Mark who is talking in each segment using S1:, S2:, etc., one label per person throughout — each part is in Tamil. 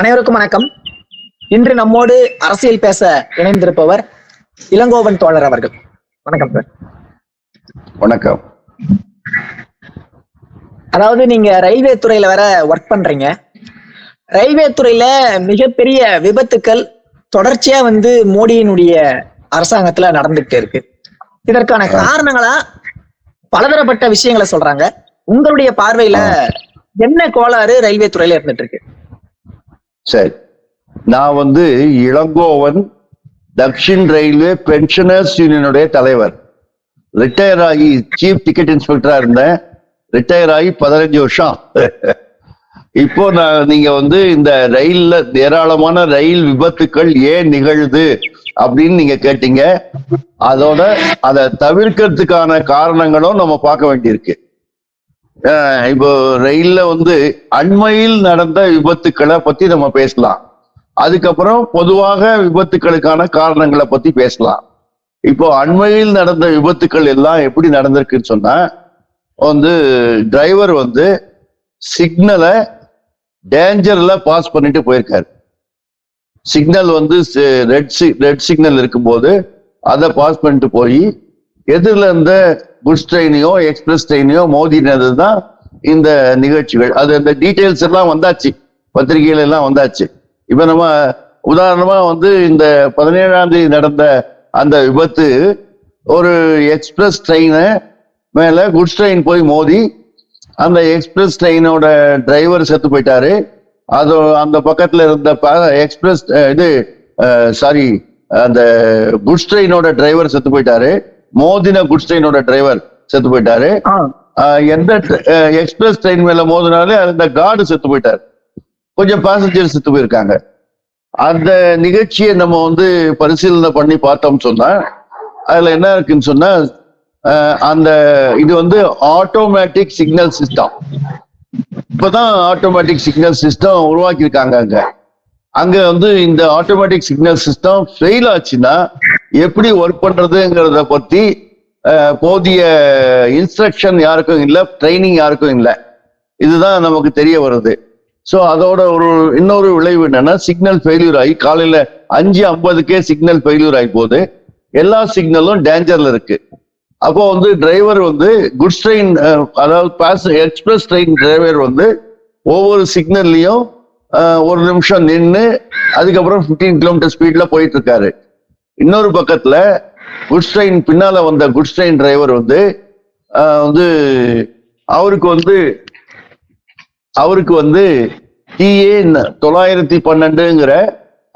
S1: அனைவருக்கும் வணக்கம். இன்று நம்மோடு அரசியல் பேச இணைந்திருப்பவர் இளங்கோவன் தோழர் அவர்கள். வணக்கம் சார்.
S2: வணக்கம்.
S1: அதாவது நீங்க ரயில்வே துறையில வேற ஒர்க் பண்றீங்க. ரயில்வே துறையில மிகப்பெரிய விபத்துக்கள் தொடர்ச்சியா மோடியினுடைய அரசாங்கத்துல நடந்துகிட்டே இருக்கு. இதற்கான காரணங்களா பலதரப்பட்ட விஷயங்களை சொல்றாங்க. உங்களுடைய பார்வையில என்ன கோளாறு ரயில்வே துறையில இருந்துட்டு இருக்கு?
S2: சரி, நான் இளங்கோவன், தக்ஷின் ரயில்வே பென்ஷனர்ஸ் யூனியனுடைய தலைவர். ரிட்டையர் ஆகி சீஃப் டிக்கெட் இன்ஸ்பெக்டரா இருந்தேன். ரிட்டையர் ஆகி 15 வருஷம். இப்போ நீங்க இந்த ரயில்ல ஏராளமான ரயில் விபத்துக்கள் ஏன் நிகழுது அப்படின்னு நீங்க கேட்டீங்க. அதோட அதை தவிர்க்கிறதுக்கான காரணங்களும் நம்ம பார்க்க வேண்டியிருக்கு. இப்போ ரயில்ல அண்மையில் நடந்த விபத்துக்களை பத்தி நம்ம பேசலாம். அதுக்கப்புறம் பொதுவாக விபத்துக்களுக்கான காரணங்களை பத்தி பேசலாம். இப்போ அண்மையில் நடந்த விபத்துக்கள் எல்லாம் எப்படி நடந்திருக்குன்னு சொன்னா, டிரைவர் சிக்னலை டேஞ்சர்ல பாஸ் பண்ணிட்டு போயிருக்காரு. சிக்னல் ரெட் சிக்னல் இருக்கும்போது அதை பாஸ் பண்ணிட்டு போய் எதிரில் இருந்த குட்ஸ் ட்ரெயினையோ எக்ஸ்பிரஸ் ட்ரெயினையோ மோதினது தான் இந்த நிகழ்ச்சிகள். அது அந்த டீட்டெயில்ஸ் எல்லாம் வந்தாச்சு, பத்திரிகைகள் எல்லாம் வந்தாச்சு. இப்ப நம்ம உதாரணமா இந்த 17ஆம் தேதி நடந்த அந்த விபத்து, ஒரு எக்ஸ்பிரஸ் ட்ரெயினை மேல குட்ஸ் ட்ரெயின் போய் மோதி அந்த எக்ஸ்பிரஸ் ட்ரெயினோட டிரைவர் செத்து போயிட்டாரு. அது அந்த பக்கத்துல இருந்த எக்ஸ்பிரஸ் அந்த குட்ஸ் ட்ரெயினோட டிரைவர் செத்து போயிட்டாரு. மோதின குட்ஸ் ட்ரெயினோட டிரைவர் செத்து போயிட்டாரு. எந்த எக்ஸ்பிரஸ் ட்ரெயின் மேல மோதினாலே அந்த கார்டு செத்து போயிட்டாரு. கொஞ்சம் பேசஞ்சர் செத்து போயிருக்காங்க. அந்த நிகழ்ச்சியை நம்ம பரிசீலனை பண்ணி பார்த்தோம் சொன்னா, அதுல என்ன இருக்குன்னு சொன்னா, அந்த இது ஆட்டோமேட்டிக் சிக்னல் சிஸ்டம். இப்பதான் ஆட்டோமேட்டிக் சிக்னல் சிஸ்டம் உருவாக்கியிருக்காங்க. அங்க இந்த ஆட்டோமேட்டிக் சிக்னல் சிஸ்டம் ஃபெயில் ஆச்சுன்னா எப்படி ஒர்க் பண்றதுங்கிறத பத்தி போதிய இன்ஸ்ட்ரக்ஷன் யாருக்கும் இல்லை, ட்ரைனிங் யாருக்கும் இல்லை. இதுதான் நமக்கு தெரிய வருது. ஸோ அதோட இன்னொரு விளைவு என்னன்னா, சிக்னல் ஃபெயில்யூர் ஆகி காலையில 5:50க்கே சிக்னல் ஃபெயில்யூர் ஆகி போகுது. எல்லா சிக்னலும் டேஞ்சர்ல இருக்கு. அப்போ டிரைவர் குட்ஸ் ட்ரெயின், அதாவது எக்ஸ்பிரஸ் ட்ரெயின் டிரைவர் ஒவ்வொரு சிக்னல்லையும் ஒரு நிமிஷம் நின்று அதுக்கப்புறம் 15 கிலோமீட்டர் ஸ்பீட்ல போயிட்டு இருக்காரு. இன்னொரு பக்கத்துல குட்ஸ் ட்ரெயின் பின்னால வந்த குட்ஸ் ட்ரெயின் டிரைவர் அவருக்கு டிஏ 912ங்கிற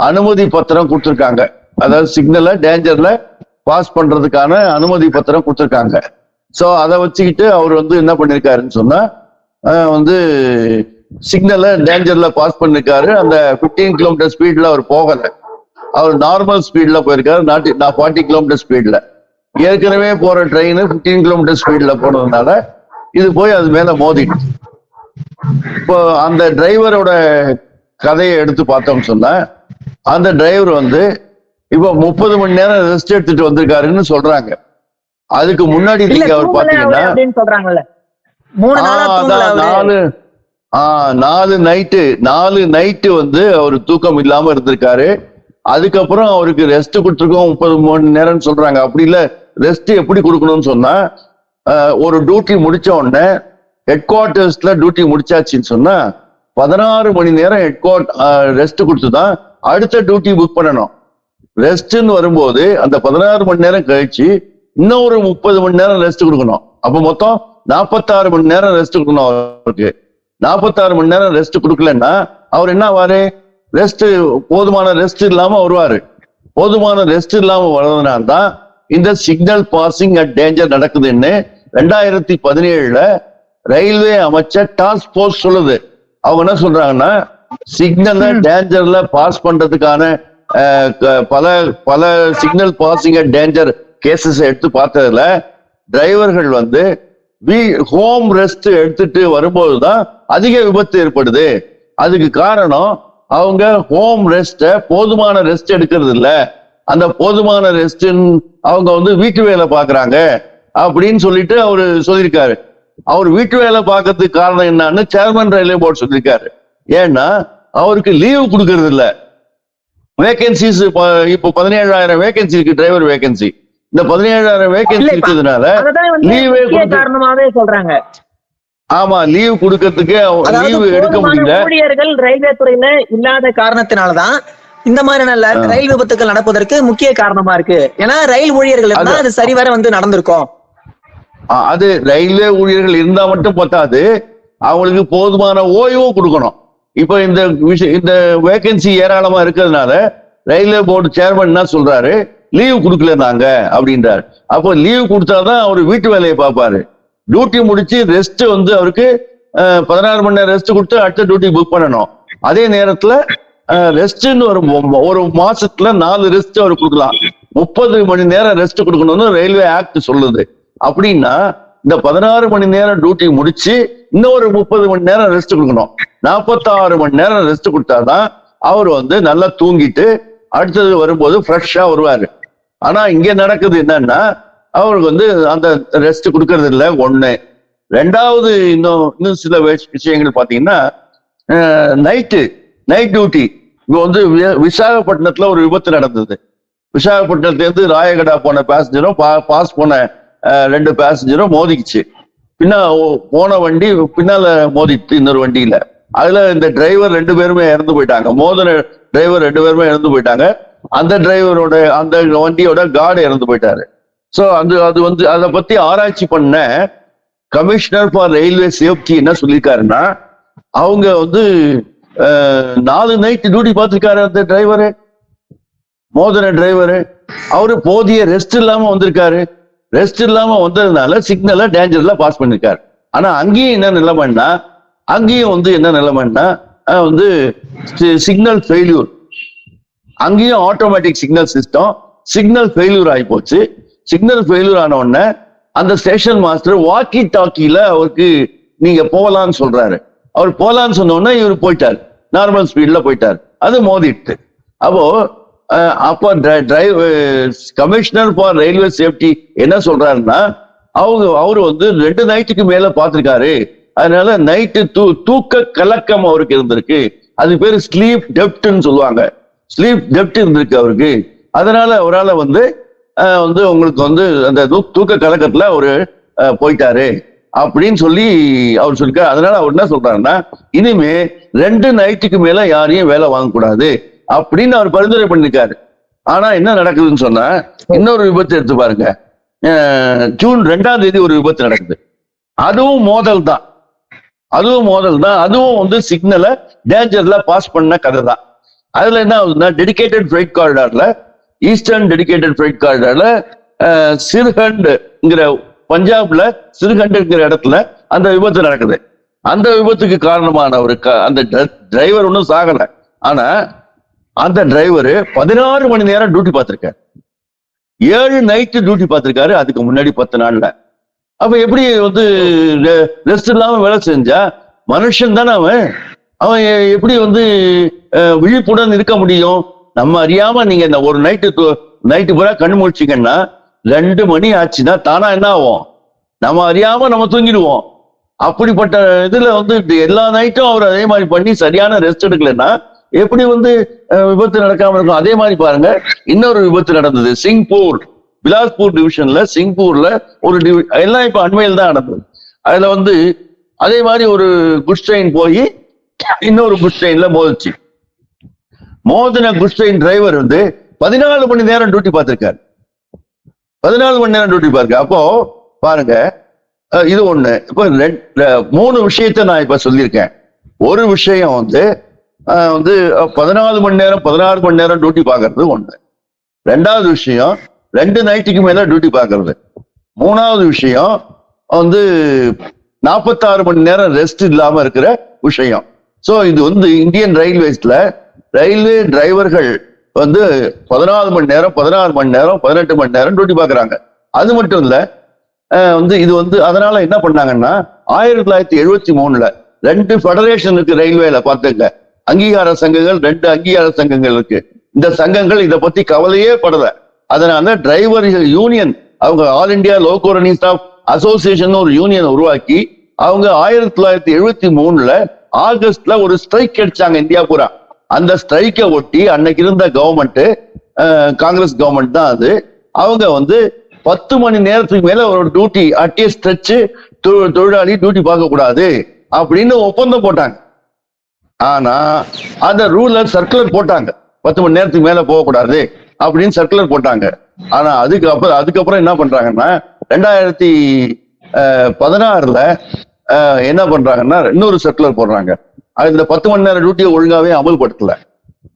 S2: அனுமதி பத்திரம் கொடுத்துருக்காங்க. அதாவது சிக்னலை டேஞ்சர்ல பாஸ் பண்றதுக்கான அனுமதி பத்திரம் கொடுத்துருக்காங்க. ஸோ அதை வச்சுக்கிட்டு அவர் என்ன பண்ணிருக்காருன்னு சொன்னா, சிக்னலை டேஞ்சர்ல பாஸ் பண்ணிருக்காரு. அந்த 15 கிலோமீட்டர் ஸ்பீட்ல அவர் போகல. அவர் நார்மல் ஸ்பீட்ல போயிருக்காரு, 40 கிலோமீட்டர் ஸ்பீட்ல. ஏற்கனவே போற ட்ரெயின் 15 கிலோமீட்டர் ஸ்பீட்ல போனதுனால இது போய் அது மேல மோதிட்டு. இப்போ அந்த டிரைவரோட கதையை எடுத்து பார்த்தோம் சொன்னா, அந்த டிரைவர் இப்போ 30 மணி நேரம் ரெஸ்ட் எடுத்துட்டு வந்திருக்காருன்னு சொல்றாங்க. அதுக்கு முன்னாடி நீங்க அவர் பாத்தீங்கன்னா 4 நைட்டு அவர் தூக்கம் இல்லாம இருந்திருக்காரு. அதுக்கப்புறம் அவருக்கு ரெஸ்ட் கொடுத்துருக்கோம் 30 மணி நேரம் சொல்றாங்க. அப்படி இல்ல, ரெஸ்ட் எப்படி கொடுக்கணும்னு சொன்னா, ஒரு டியூட்டி முடிச்ச உடனே ஹெட் குவார்டர்ஸ்ல டியூட்டி முடிச்சாச்சுன்னு சொன்னா 16 மணி நேரம் ரெஸ்ட் கொடுத்துதான் அடுத்த டியூட்டி புக் பண்ணணும். ரெஸ்ட்ன்னு வரும்போது அந்த 16 மணி நேரம் கழிச்சு இன்னும் ஒரு 30 மணி நேரம் ரெஸ்ட் கொடுக்கணும். அப்ப மொத்தம் 46 மணி நேரம் ரெஸ்ட் கொடுக்கணும் அவருக்கு. 46 மணி நேரம் ரெஸ்ட் கொடுக்கலன்னா அவர் என்ன ஆவாரு? போதுமான ரெஸ்ட் இல்லாம வருவாரு. போதுமான ரெஸ்ட் இல்லாம வர்றதுனால தான் இந்த சிக்னல் பாசிங் அட் டேஞ்சர் நடக்குதுன்னு 2017 ரயில்வே அமைச்சர் டாஸ்க் போர்ஸ் சொல்லுது. அவங்க என்ன சொல்றாங்கன்னா, சிக்னலை டேஞ்சர்ல பாஸ் பண்றதுக்கான பல signal passing at danger cases எடுத்து பார்த்ததுல டிரைவர்கள் ஹோம் ரெஸ்ட் எடுத்துட்டு வரும்போதுதான் அதிக விபத்து ஏற்படுது. அதுக்கு காரணம் அவங்க ஹோம் ரெஸ்ட போதுமான ரெஸ்ட் எடுக்கிறது இல்ல. அந்த போதுமான ரெஸ்ட் அவங்க வீட்டு வேலை பாக்குறாங்க அப்படின்னு சொல்லிட்டு அவரு சொல்லியிருக்காரு. அவர் வீட்டு வேலை பார்க்கறதுக்கு காரணம் என்னன்னு சேர்மன் ரயில்வே போர்டு சொல்லியிருக்காரு. ஏன்னா அவருக்கு லீவு கொடுக்கறது இல்ல. வேகன்சிஸ் இப்போ 17,000 வேகன்சி இருக்கு, டிரைவர் வேகன்சி. இந்த 17,000 வேகன்சி இருக்கிறதுனால லீவே
S1: காரணமாவே சொல்றாங்க.
S2: ஆமா, லீவ் கொடுக்கறதுக்கு லீவ் எடுக்க முடியல.
S1: ஊழியர்கள் ரயில்வே துறையில இல்லாத காரணத்தினாலதான் இந்த மாதிரியான ரயில் விபத்துகள் நடப்பதற்கு முக்கிய காரணமா இருக்கு. ஏன்னா ரயில் ஊழியர்கள் இருந்தா அது சரிவர நடந்திருக்கும்.
S2: அது ரயில்வே ஊழியர்கள் இருந்தா மட்டும் பத்தாது, அவங்களுக்கு போதுமான ஓய்வும் கொடுக்கணும். இப்ப இந்த வேகன்சி ஏராளமா இருக்கிறதுனால ரயில்வே போர்டு சேர்மன் என்ன சொல்றாரு, லீவ் கொடுக்கல நாங்க அப்படின்றாரு. அப்போ லீவ் கொடுத்தாதான் அவரு வீட்டு வேலையை பார்ப்பாரு. டியூட்டி முடிச்சு ரெஸ்ட் அவருக்கு 16 மணி நேரம் ரெஸ்ட் கொடுத்து அடுத்த டியூட்டி புக் பண்ணணும். அதே நேரத்துல ரெஸ்ட்னு ஒரு மாசத்துல 4 ரெஸ்ட் அவர் கொடுக்கலாம். 30 மணி நேரம் ரெஸ்ட் கொடுக்கணும்னு ரயில்வே ஆக்ட் சொல்லுது. அப்படின்னா இந்த 16 மணி நேரம் டியூட்டி முடிச்சு இன்னொரு 30 மணி நேரம் ரெஸ்ட் கொடுக்கணும். 46 மணி நேரம் ரெஸ்ட் கொடுத்தாதான் அவர் நல்லா தூங்கிட்டு அடுத்தது வரும்போது ஃப்ரெஷ்ஷா வருவாரு. ஆனா இங்க நடக்குது என்னன்னா, அவருக்கு அந்த ரெஸ்ட் கொடுக்கறது இல்லை. ஒண்ணு. ரெண்டாவது, இன்னும் சில விஷயங்கள் பாத்தீங்கன்னா, நைட் டியூட்டி. இப்போ விசாகப்பட்டினத்துல ஒரு விபத்து நடந்தது. விசாகப்பட்டினத்துல இருந்து ராயகடா போன பேசஞ்சரும் பாஸ் போன 2 பேசஞ்சரும் மோதிக்குச்சு. போன வண்டி பின்னால மோதிட்டு இன்னொரு வண்டியில. அதுல இந்த டிரைவர் 2 பேருமே இறந்து போயிட்டாங்க. மோதின டிரைவர் 2 பேருமே இறந்து போயிட்டாங்க. அந்த டிரைவரோட அந்த வண்டியோட கார்டு இறந்து போயிட்டாரு. சோ அதை பத்தி ஆராய்ச்சி பண்ண கமிஷனர் ஃபார் ரயில்வே சேஃப்டி என்ன சொல்லியிருக்காருன்னா, அவங்க 4 நைட் டியூட்டி பார்த்திருக்காரு அந்த டிரைவரு, மோதின டிரைவரு. அவரு போதிய ரெஸ்ட் இல்லாம வந்திருக்காரு. ரெஸ்ட் இல்லாம வந்ததுனால சிக்னலை டேஞ்சர்ல பாஸ் பண்ணிருக்காரு. ஆனா அங்கேயும் என்ன நிலைமைன்னா சிக்னல் ஃபெயில்யூர். அங்கேயும் automatic signal system signal failure ஆகி போச்சு. சிக்னல் ஃபெயில்யூர் ஆன உடனே அந்த ஸ்டேஷன் மாஸ்டர் வாக்கி டாக்கில அவருக்கு நீங்க போகலான்னு சொல்றாரு. அவர் போகலான்னு சொன்ன உடனே இவர் போயிட்டார், நார்மல் ஸ்பீட்ல போயிட்டார். அது மோதிட்டு. அப்போ கமிஷனர் ஃபார் ரயில்வே சேஃப்டி என்ன சொல்றாருன்னா, அவரு 2 நைட்டுக்கு மேல பார்த்திருக்காரு. அதனால நைட்டு தூக்க கலக்கம் அவருக்கு இருந்திருக்கு. அது பேரு ஸ்லீப் டெப்ட்னு சொல்லுவாங்க. ஸ்லீப் டெப்ட் இருந்திருக்கு அவருக்கு. அதனால அவரால் உங்களுக்கு அந்த தூக்க கலக்கத்துல அவரு போயிட்டாரு அப்படின்னு சொல்லி அவர் சொல்லிருக்காரு. அதனால அவர் என்ன சொல்றாருன்னா, இனிமே 2 நைட்டுக்கு மேல யாரையும் வேலை வாங்கக்கூடாது அப்படின்னு அவர் பரிந்துரை பண்ணிருக்காரு. ஆனா என்ன நடக்குதுன்னு சொன்னா, இன்னொரு விபத்து எடுத்து பாருங்க. ஜூன் 2ஆம் தேதி ஒரு விபத்து நடக்குது. அதுவும் மோதல் தான். அதுவும் சிக்னலை டேஞ்சர்ல பாஸ் பண்ண கதை தான். அதுல என்ன ஆகுதுன்னா, டெடிகேட்டட் ஃப்ரைட் காரிடார்ல, ஈஸ்டர்ன் டெடிகேட்டட் ஃப்ரைட் காரிடார்ல சிர்ஹண்ட்ங்கிற பஞ்சாப்ல சிர்ஹண்ட்ங்கிற இடத்துல அந்த விபத்து நடக்குது. அந்த விபத்துக்கு காரணமான அந்த டிரைவர் ஒன்றும் சாகல. ஆனா அந்த டிரைவர் 16 மணி நேரம் டியூட்டி பார்த்திருக்காரு. 7 நைட்டு டியூட்டி பார்த்திருக்காரு அதுக்கு முன்னாடி 10 நாள்ல. அப்ப எப்படி ரெஸ்ட் இல்லாம வேலை செஞ்சா மனுஷன் தானே அவன் எப்படி விழிப்புடன் இருக்க முடியும்? நம்ம அறியாம நீங்க இந்த ஒரு நைட்டு பூரா கண்ணு முடிச்சிங்கன்னா 2 மணி ஆச்சுன்னா தானா என்ன ஆகும்? நம்ம அறியாம நம்ம தூங்கிடுவோம். அப்படிப்பட்ட இதுல எல்லா நைட்டும் அவர் அதே மாதிரி பண்ணி சரியான ரெஸ்ட் எடுக்கலன்னா எப்படி விபத்து நடக்காம இருக்கும்? அதே மாதிரி பாருங்க, இன்னொரு விபத்து நடந்தது சிங்பூர், பிலாஸ்பூர் டிவிஷன்ல சிங்பூர்ல ஒரு எல்லாம் இப்ப அண்மையில் தான் நடந்தது. அதுல அதே மாதிரி ஒரு குட்ஸ் ட்ரெயின் போய் இன்னொரு குட்ஸ் ட்ரெயின்ல மோதிச்சு. மோதின குட்ஸ் ட்ரெயின் டிரைவர் 14 மணி நேரம் டியூட்டி பார்த்திருக்காரு. 14 மணி நேரம் டியூட்டி பார்க்க. அப்போ பாருங்க, இது ஒண்ணு. இப்ப 3 விஷயத்த நான் இப்ப சொல்லியிருக்கேன். ஒரு விஷயம் 14 மணி நேரம் 16 மணி நேரம் டியூட்டி பார்க்கறது ஒண்ணு. 2வது விஷயம் 2 நைட்டுக்கு மேல டியூட்டி பார்க்கறது. 3வது விஷயம் 46 மணி நேரம் ரெஸ்ட் இல்லாம இருக்கிற விஷயம். சோ இது இந்தியன் ரயில்வேஸ்ல ரயில்வே டிரைவர்கள் 14 மணி நேரம் 16 மணி நேரம் 18 மணி நேரம் டியூட்டி பார்க்கறாங்க. அது மட்டும் இல்ல, இது அதனால என்ன பண்ணாங்கன்னா 1973ல 2 ஃபெடரேஷன் இருக்கு ரயில்வேல. பார்த்துங்க, அங்கீகார சங்கங்கள் 2 அங்கீகார சங்கங்கள் இருக்கு. இந்த சங்கங்கள் இதை பத்தி கவலையே படல. அதனால டிரைவர் யூனியன், அவங்க all India loco running staff association ஒரு யூனியன் உருவாக்கி அவங்க 1973ல ஆகஸ்ட்ல ஒரு ஸ்ட்ரைக் அடிச்சாங்க இந்தியா பூரா. அந்த ஸ்ட்ரைக்கை ஒட்டி அன்னைக்கு இருந்த கவர்மெண்ட், காங்கிரஸ் கவர்மெண்ட் தான் அது, அவங்க வந்து 10 மணி நேரத்துக்கு மேல ஒரு டியூட்டி அட்டிய ஸ்ட்ரெச் தொழிலாளி டியூட்டி பார்க்க கூடாது அப்படின்னு ஒப்பந்தம் போட்டாங்க. ஆனா அந்த ரூல்ல சர்க்குலர் போட்டாங்க, 10 மணி நேரத்துக்கு மேல போகக்கூடாது அப்படின்னு சர்க்குலர் போட்டாங்க. ஆனா அதுக்கப்புறம் என்ன பண்றாங்கன்னா 2016ல என்ன பண்றாங்கன்னா இன்னொரு சர்க்குலர் போடுறாங்க. இந்த 10 மணி நேரம் டியூட்டியை ஒழுங்காவே அமல்படுத்தல.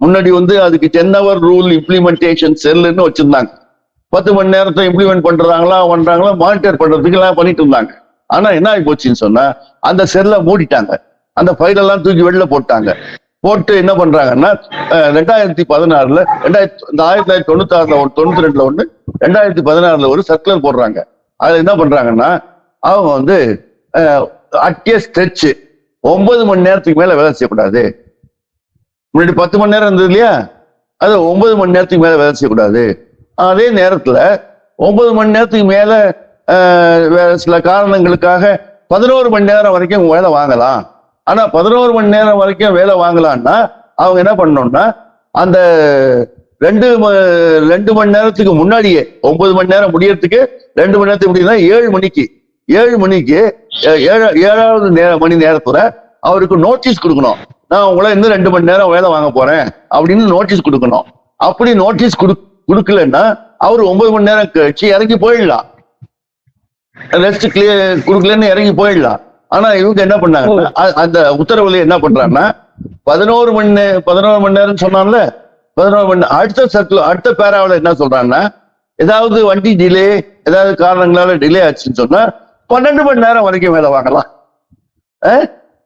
S2: முன்னாடி வந்து அதுக்கு 10 hour ரூல் இம்ப்ளிமெண்டேஷன் செல்லுன்னு வச்சிருந்தாங்க. 10 மணி நேரத்தை இம்ப்ளிமெண்ட் பண்றாங்களா மானிட்டர் பண்றதுக்கு எல்லாம் பண்ணிட்டு இருந்தாங்க. ஆனா என்ன ஆகி போச்சுன்னு சொன்னா அந்த செல்லை மூடிட்டாங்க, அந்த ஃபைல் எல்லாம் தூக்கி வெளில போட்டாங்க. போட்டு என்ன பண்றாங்கன்னா 2016ல 1996ல ஒரு 92ல ஒண்ணு 2016ல ஒரு சர்க்குலர் போடுறாங்க. அதுல என்ன பண்றாங்கன்னா அவங்க வந்து அட்டிய ஸ்ட்ரெச் 9 மணி நேரத்துக்கு மேல வேலை செய்யக்கூடாது. முன்னாடி 10 மணி நேரம் இருந்தது இல்லையா, அது 9 மணி நேரத்துக்கு மேல வேலை செய்யக்கூடாது. அதே நேரத்துல 9 மணி நேரத்துக்கு மேல சில காரணங்களுக்காக 11 மணி நேரம் வரைக்கும் வேலை வாங்கலாம். ஆனா 11 மணி நேரம் வரைக்கும் வேலை வாங்கலாம்னா அவங்க என்ன பண்ணணும்னா அந்த 2 மணி நேரத்துக்கு முன்னாடியே 9 மணி நேரம் முடியறதுக்கு 2 மணி நேரத்துக்கு முடியுதுன்னா 7 மணிக்கு 7வது மணி நேரத்துல அவருக்கு நோட்டீஸ் கொடுக்கணும். நான் உங்களை இன்னும் 2 மணி நேரம் வேலை வாங்க போறேன் அப்படின்னு நோட்டீஸ் கொடுக்கணும். அப்படி நோட்டீஸ் கொடுக்கலன்னா அவர் 9 மணி நேரம் கழிச்சு இறங்கி போயிடலாம், ரெஸ்ட் கிளியர் கொடுக்கலன்னு இறங்கி போயிடலாம். ஆனா இவங்க என்ன பண்ணாங்க, அந்த உத்தரவுல என்ன பண்றாங்கன்னா 11 மணி நேரம் சொன்னான்ல, 11 மணி அடுத்த பேராவில் என்ன சொல்றாங்கன்னா ஏதாவது வண்டி டிலே ஏதாவது காரணங்களால டிலே ஆச்சுன்னு சொன்னா 12 மணி நேரம் வரைக்கும் வேலை வாங்கலாம்.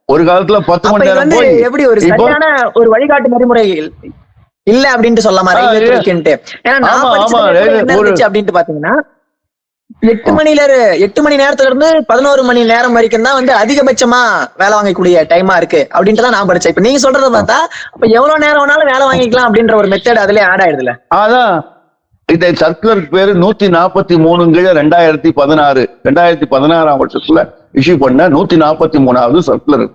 S2: ஒரு காலத்துல 10 மணி நேரம் போய்
S1: எப்படி ஒரு சரியான ஒரு வழிகாட்டு நெறிமுறை இல்ல அப்படின்ட்டு சொல்லலாமா ரயில்வே துறைக்குன்ட்டு? ஏன்னா நான் அப்படின்ட்டு பாத்தீங்கன்னா 8 மணி நேரத்துல இருந்து 11 மணி நேரம் வரைக்கும் தான் வந்து அதிகபட்சமா வேலை வாங்கக்கூடிய டைமா இருக்கு அப்படின்ட்டு தான் நான் படிச்சேன். இப்ப நீங்க சொல்றத பார்த்தா அப்ப எவ்வளவு நேரம் வேணாலும் வேலை வாங்கிக்கலாம் அப்படின்ற ஒரு மெத்தட் அதுலயே ஆட் ஆயிடுதுல.
S2: அதான் இந்த சர்க்குலருக்கு பேரு 143/2016 2016ஆம் வருஷத்துல இஷ்யூ பண்ண 143வது சர்க்குலர்.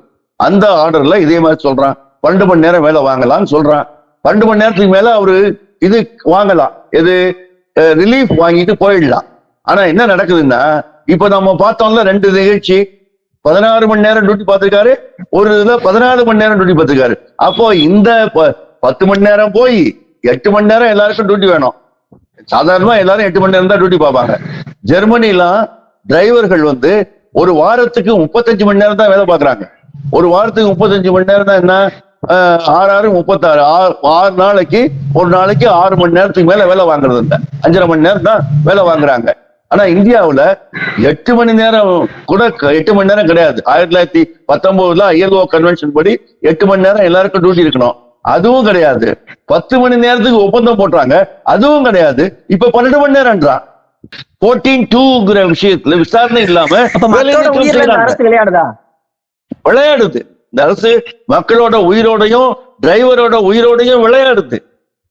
S2: அந்த ஆர்டர்ல இதே மாதிரி சொல்றான் 12 மணி நேரம் வேலை வாங்கலாம்னு சொல்றான். 12 மணி நேரத்துக்கு மேல அவரு இது வாங்கலாம், எது ரிலீஃப் வாங்கிட்டு போயிடலாம். ஆனா என்ன நடக்குதுன்னா இப்ப நம்ம பார்த்தோம்ல 2 நிகழ்ச்சி 16 மணி நேரம் டியூட்டி பார்த்திருக்காரு, ஒரு இதுல 14 மணி நேரம் டியூட்டி பார்த்திருக்காரு. அப்போ இந்த 10 மணி நேரம் போய் 8 மணி நேரம் எல்லாருக்கும் டியூட்டி வேணும். சாதாரணமா எல்லாரும் 8 மணி நேரம் தான் டியூட்டி பார்ப்பாங்க. ஜெர்மனிலாம் டிரைவர்கள் வந்து ஒரு வாரத்துக்கு 35 மணி நேரம் தான் வேலை பார்க்கறாங்க. ஒரு வாரத்துக்கு 35 மணி நேரம் தான் என்ன 6 36 6 நாளைக்கு ஒரு நாளைக்கு 6 மணி நேரத்துக்கு மேல வேலை வாங்குறது இல்லை, 5.5 மணி நேரம் தான் வேலை வாங்குறாங்க. ஆனா இந்தியாவுல 8 மணி நேரம் கூட 8 மணி நேரம் கிடையாது. 1919ல ILO கன்வென்ஷன் படி 8 மணி நேரம் எல்லாருக்கும் டியூட்டி இருக்கணும், அதுவும் கிடையாது. 10 மணி நேரத்துக்கு ஒப்பந்தம் போட்டாங்க, அதுவும் கிடையாது. இப்ப 12 மணி நேரம்ன்றான். 14(2)ங்கிற விஷயத்துல விசாரணை இல்லாம விளையாடுது இந்த அரசு. மக்களோட உயிரோடையும் டிரைவரோட உயிரோடையும் விளையாடுது.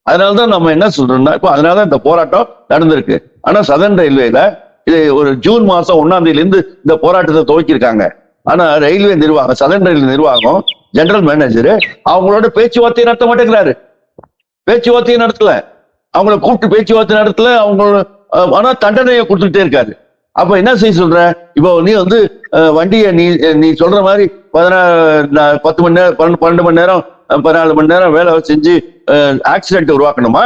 S2: அதனாலதான் நம்ம என்ன சொல்றோம்னா இப்ப அதனாலதான் இந்த போராட்டம் நடந்திருக்கு. ஆனா சதர்ன் ரயில்வேல இது ஒரு ஜூன் மாசம் 1ஆம் தேதியிலிருந்து இந்த போராட்டத்தை துவக்கியிருக்காங்க. ஆனா ரயில்வே நிர்வாகம், சதர்ன் ரயில்வே நிர்வாகம் ஜெனரல் மேனேஜர் அவங்களோட பேச்சுவார்த்தையை நடத்த மாட்டேங்கிறாரு. பேச்சுவார்த்தையை நடத்தல, அவங்கள கூப்பிட்டு பேச்சுவார்த்தை நடத்தல, அவங்களோட ஆனா தண்டனையை கொடுத்துட்டே இருக்காரு. அப்ப என்ன செய்ய சொல்ற, இப்போ நீ வந்து வண்டியை நீ சொல்ற மாதிரி 10 மணி நேரம் 12 மணி நேரம் 14 மணி நேரம் வேலை செஞ்சு ஆக்சிடென்ட் உருவாக்கணுமா?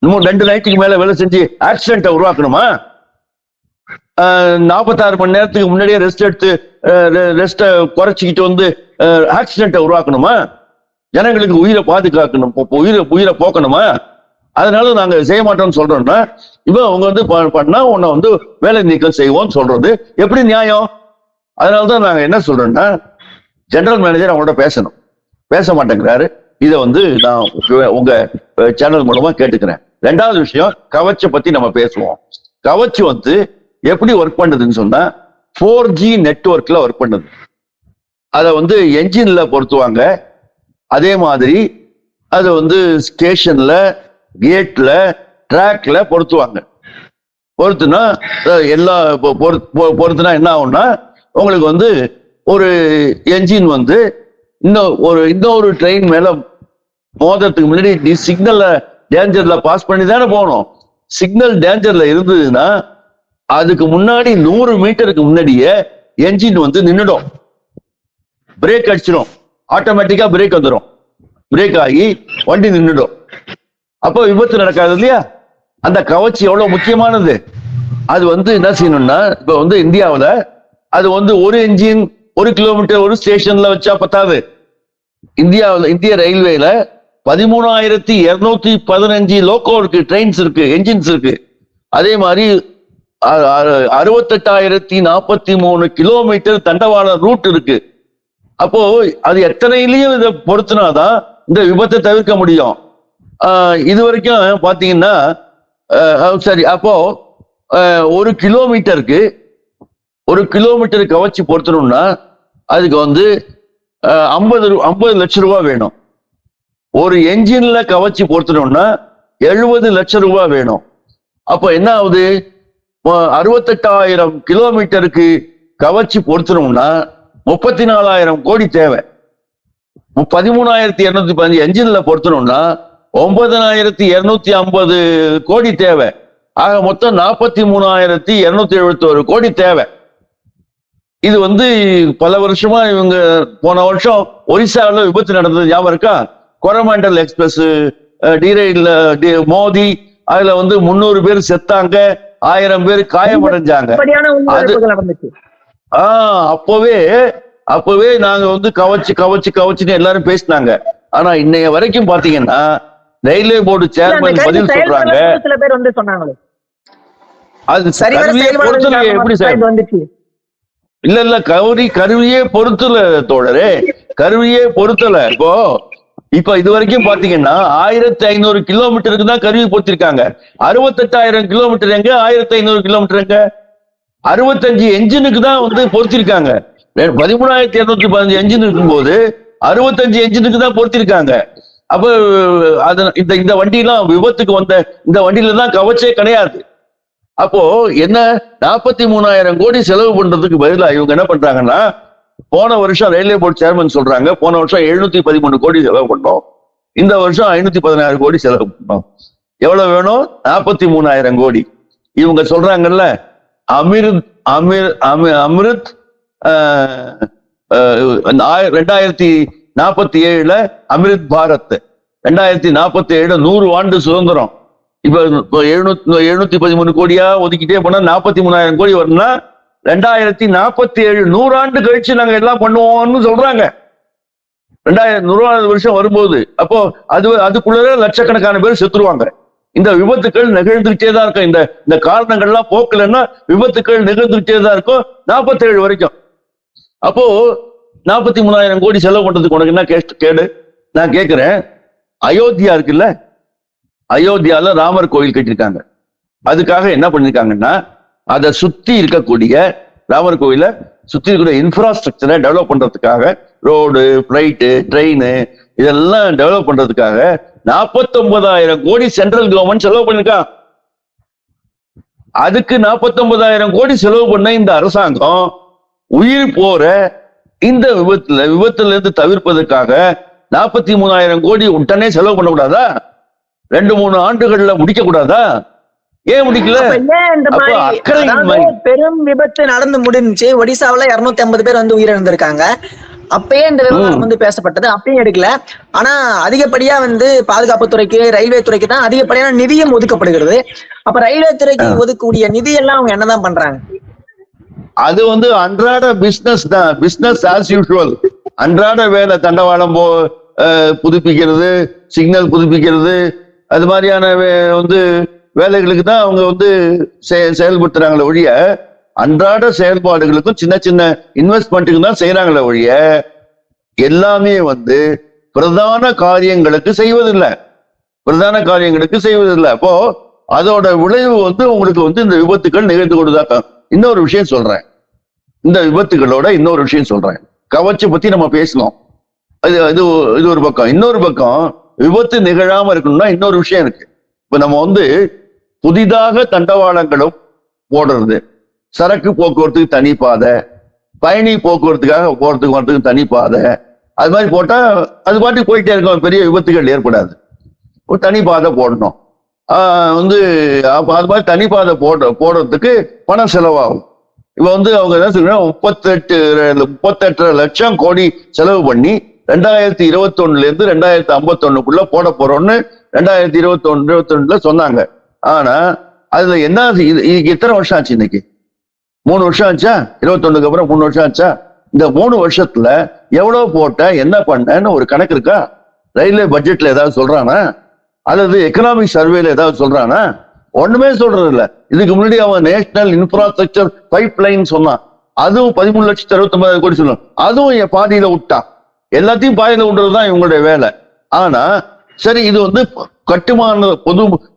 S2: இன்னும் 2 நைட்டுக்கு மேல வேலை செஞ்சு ஆக்சிடென்ட்டை உருவாக்கணுமா? 46 மணி நேரத்துக்கு முன்னாடியே ரெஸ்ட குறைச்சிக்கிட்டு வந்து ஆக்சிடென்ட்டை உருவாக்கணுமா? ஜனங்களுக்கு உயிரை பாதுகாக்கணும், உயிரை போக்கணுமா? அதனால நாங்க செய்ய மாட்டோம்னு சொல்றோம்னா இப்ப அவங்க வந்து பண்ணா உன்னை வந்து வேலை நீக்கம் செய்வோம்னு சொல்றது எப்படி நியாயம்? அதனாலதான் நாங்க என்ன சொல்றோம்னா ஜெனரல் மேனேஜர் அவங்களோட பேசணும், பேச மாட்டேங்கிறாரு. இதை வந்து நான் உங்க சேனல் மூலமா கேட்டுக்கிறேன். 2வது விஷயம், கவச்ச பத்தி நம்ம பேசுவோம். கவச் வந்து எப்படி ஒர்க் பண்ணுதுன்னு சொன்னா 4G நெட்வொர்க்ல ஒர்க் பண்ணுது. அதை வந்து என்ஜின்ல பொருத்துவாங்க, அதே மாதிரி அதை வந்து ஸ்டேஷன்ல கேட்ல ட்ராக்ல பொருத்துவாங்க. பொறுத்துனா எல்லா பொறுத்துனா என்ன ஆகும்னா உங்களுக்கு வந்து ஒரு என்ஜின் வந்து இன்னொரு ட்ரெயின் மேல மோதறதுக்கு முன்னாடி சிக்னல்ல டேஞ்சர்ல பாஸ் பண்ணி தானே போகணும். சிக்னல் டேஞ்சர்ல இருந்ததுன்னா அதுக்கு முன்னாடி 100 மீட்டருக்கு முன்னாடியே என்ஜின் வந்து நின்னுடும், பிரேக் அடிச்சிடும், ஆட்டோமேட்டிக்கா பிரேக் வந்துடும், பிரேக் ஆகி வண்டி நின்னுடும். அப்போ விபத்து நடக்காது இல்லையா? அந்த கவச்சி எவ்வளவு முக்கியமானது. அது வந்து என்ன செய்யணும்னா, இப்ப வந்து இந்தியாவில் அது வந்து ஒரு என்ஜின் 1 கிலோமீட்டர் ஒரு ஸ்டேஷன்ல வச்சா பத்தாது. இந்திய ரயில்வேல 13,215 லோக்கோ இருக்கு, ட்ரெயின்ஸ் இருக்கு, என்ஜின்ஸ் இருக்கு. அதே மாதிரி 68,043 கிலோமீட்டர் தண்டவாள ரூட் இருக்கு. அப்போ அது எத்தனையிலையும் இதை பொறுத்துனாதான் இந்த விபத்தை தவிர்க்க முடியும். இது வரைக்கும் பாத்தீங்கன்னா சரி, அப்போ 1 கிலோமீட்டருக்கு கவச்சி பொருத்தணும்னா அதுக்கு வந்து 50 லட்சம் ரூபாய் வேணும். ஒரு என்ஜின்ல கவச்சி பொருத்தணும்னா 70 லட்சம் ரூபாய் வேணும். அப்ப என்ன ஆகுது? 68,000 கிலோமீட்டருக்கு கவச்சி பொருத்தணும்னா 34,000 கோடி தேவை. 13,215 என்ஜின்ல பொருத்தணும்னா 9,250 கோடி தேவை. ஆக மொத்தம் 43,271 கோடி தேவை. இது வந்து பல வருஷமா இவங்க போன வருஷம் ஒரிசாவில் விபத்து நடந்தது ஞாபகம் இருக்கா? கொரமாண்டல் எக்ஸ்பிரஸ் டீரைல மோதி அதுல வந்து 300 பேர் செத்தாங்க, 1000 பேர் காயமடைஞ்சாங்க. அப்பவே நாங்க வந்து கவச்சுன்னு எல்லாரும் பேசினாங்க. ஆனா இன்னைய வரைக்கும் பாத்தீங்கன்னா ரயில்வே போர்டு சேர்மன் பதில் சொல்றாங்க,
S1: சில பேர் வந்து சொன்னாங்களே
S2: அது கருவியே பொறுத்தல. எப்படி சார்? இல்ல கருவியே பொறுத்தல தோழரே, கருவியே பொறுத்தல. இப்ப இது வரைக்கும் பாத்தீங்கன்னா 1,500 கிலோமீட்டருக்கு தான் கருவி பொறுத்திருக்காங்க. 68,000 கிலோமீட்டர் எங்க, 1,500 கிலோமீட்டர் எங்க? 65 என்ஜினுக்கு தான் வந்து பொறுத்திருக்காங்க. 13,215 என்ஜின் இருக்கும்போது 65 என்ஜினுக்கு தான் பொறுத்திருக்காங்க. அப்ப இந்த வண்டியெல்லாம் விபத்துக்கு வந்த இந்த வண்டியில தான் கவச்சே கிடையாது. அப்போ என்ன 43,000 கோடி செலவு பண்றதுக்கு பதிலா இவங்க என்ன பண்றாங்கன்னா, போன வருஷம் ரயில்வே போர்டு சேர்மன் சொல்றாங்க, போன வருஷம் 713 கோடி செலவு பண்ணோம், இந்த வருஷம் 516 கோடி செலவு பண்ணோம். எவ்வளவு வேணும்? 43,000 கோடி. இவங்க சொல்றாங்கல்ல, அமிர்த் 2047 அமிர்த் பாரத், 2047 100 ஆண்டு சுதந்திரம். இப்ப 713 கோடியா ஒதுக்கிட்டே போனா 43,000 கோடி வரும்னா 2047 100 ஆண்டு கழிச்சு நாங்க எல்லாம் பண்ணுவோம்னு சொல்றாங்க. 2100வது வருஷம் வரும்போது அப்போ அதுக்குள்ள லட்சக்கணக்கான பேர் செத்துருவாங்க. இந்த விபத்துக்கள் நிகழ்ந்துகிட்டே தான் இருக்கும். இந்த காரணங்கள்லாம் போக்கலன்னா விபத்துக்கள் நிகழ்ந்துகிட்டே தான் இருக்கும் 47 வரைக்கும். அப்போ 43,000 கோடி செலவு பண்றதுக்கு உனக்கு என்ன கேடு? நான் கேட்கிறேன், அயோத்தியா இருக்குல்ல, அயோத்தியால ராமர் கோயில் கட்டிருக்காங்க. அதுக்காக என்ன பண்ணிருக்காங்கன்னா, அதை சுத்தி இருக்கக்கூடிய ராமர் கோயில சுத்தி இருக்கக்கூடிய இன்ஃப்ராஸ்ட்ரக்சரை டெவலப் பண்றதுக்காக, ரோடு, பிளைட்டு, ட்ரெயின் இதெல்லாம் டெவலப் பண்றதுக்காக 49,000 கோடி சென்ட்ரல் கவர்மெண்ட் செலவு பண்ணிருக்கான். அதுக்கு 49,000 கோடி செலவு பண்ண இந்த அரசாங்கம் உயிர் போற இந்த விபத்துல இருந்து தவிர்ப்பதற்காக 43,000 கோடி உடனே செலவு பண்ணக்கூடாதா? 2-3 ஆண்டுகள்ல முடிக்க கூடாதா? ஏன் முடிக்கல?
S1: பெரும் விபத்து நடந்து முடிஞ்சு ஒடிசாவில 250 பேர் வந்து உயிரிழந்திருக்காங்க. அப்பயே இந்த விவகாரம் வந்து பேசப்பட்டது, அப்பயும் எடுக்கல. ஆனா அதிகப்படியா வந்து பாதுகாப்பு துறைக்கு, ரயில்வே துறைக்கு தான் அதிகப்படியான நிதியும் ஒதுக்கப்படுகிறது. அப்ப ரயில்வே துறைக்கு ஒதுக்கக்கூடிய நிதி எல்லாம் அவங்க என்னதான் பண்றாங்க?
S2: அது வந்து அன்றாட பிசினஸ் தான், பிசினஸ் ஆஸ் யூசுவல். அன்றாட வேலை, தண்டவாளம் புதுப்பிக்கிறது, சிக்னல் புதுப்பிக்கிறது, அது மாதிரியான வந்து வேலைகளுக்கு தான் அவங்க வந்து செயல்படுத்துறாங்களே ஒழிய, அன்றாட செயல்பாடுகளுக்கும் சின்ன சின்ன இன்வெஸ்ட்மெண்ட்டுக்கு தான் செய்யறாங்களே ஒழிய, எல்லாமே வந்து பிரதான காரியங்களுக்கு செய்வதில்லை. அப்போ அதோட விளைவு வந்து உங்களுக்கு வந்து இந்த விபத்துக்கள் நிகழ்ந்து கொண்டுதான். இன்னொரு விஷயம் சொல்றேன், இந்த விபத்துகளோட இன்னொரு விஷயம் சொல்றேன். கவச்சை பத்தி நம்ம பேசணும், இது ஒரு பக்கம். இன்னொரு பக்கம் விபத்து நிகழாம இருக்கணும்னா இன்னொரு விஷயம் இருக்கு. இப்ப நம்ம வந்து புதிதாக தண்டவாளங்களும் போடுறது, சரக்கு போக்குவரத்துக்கு தனி பாதை, பயணி போக்குவரத்துக்காக போறதுக்கு வரதுக்கு தனி பாதை, அது மாதிரி போட்டா அது பாட்டு போயிட்டே இருக்கும், பெரிய விபத்துகள் ஏற்படாது. ஒரு தனி பாதை போடணும். அப்ப அது மாதிரி தனி பாதை போடுறதுக்கு பணம் செலவாகும். இப்ப அவங்க என்ன சொல்றாங்க, 38 லட்சம் கோடி செலவு பண்ணி 2021 இருந்து 2051 போட போறோம்னு 2021 சொன்னாங்க. ஆனா அதுல என்ன, இதுக்கு எத்தனை வருஷம் ஆச்சு? இன்னைக்கு 3 வருஷம் ஆச்சா? 21 அப்புறம் 3 வருஷம் ஆச்சா? இந்த 3 வருஷத்துல எவ்வளவு போட்ட, என்ன பண்ணன்னு ஒரு கணக்கு இருக்கா? ரயில்வே பட்ஜெட்ல ஏதாவது சொல்றானா? அல்லது எக்கனாமிக் சர்வேல ஏதாவது சொல்றானா? ஒண்ணுமே சொல்றது இல்ல. இதுக்கு முன்னாடி அவன் நேஷனல் இன்ஃப்ராஸ்ட்ரக்சர் பைப் லைன் சொன்னான், அதுவும் 13,69,000 கோடி சொன்னான், அதுவும் பாதியில விட்டான். எல்லாத்தையும் பாதியில விடுறதுதான் இவங்களுடைய வேலை. ஆனா சரி, இது கட்டுமான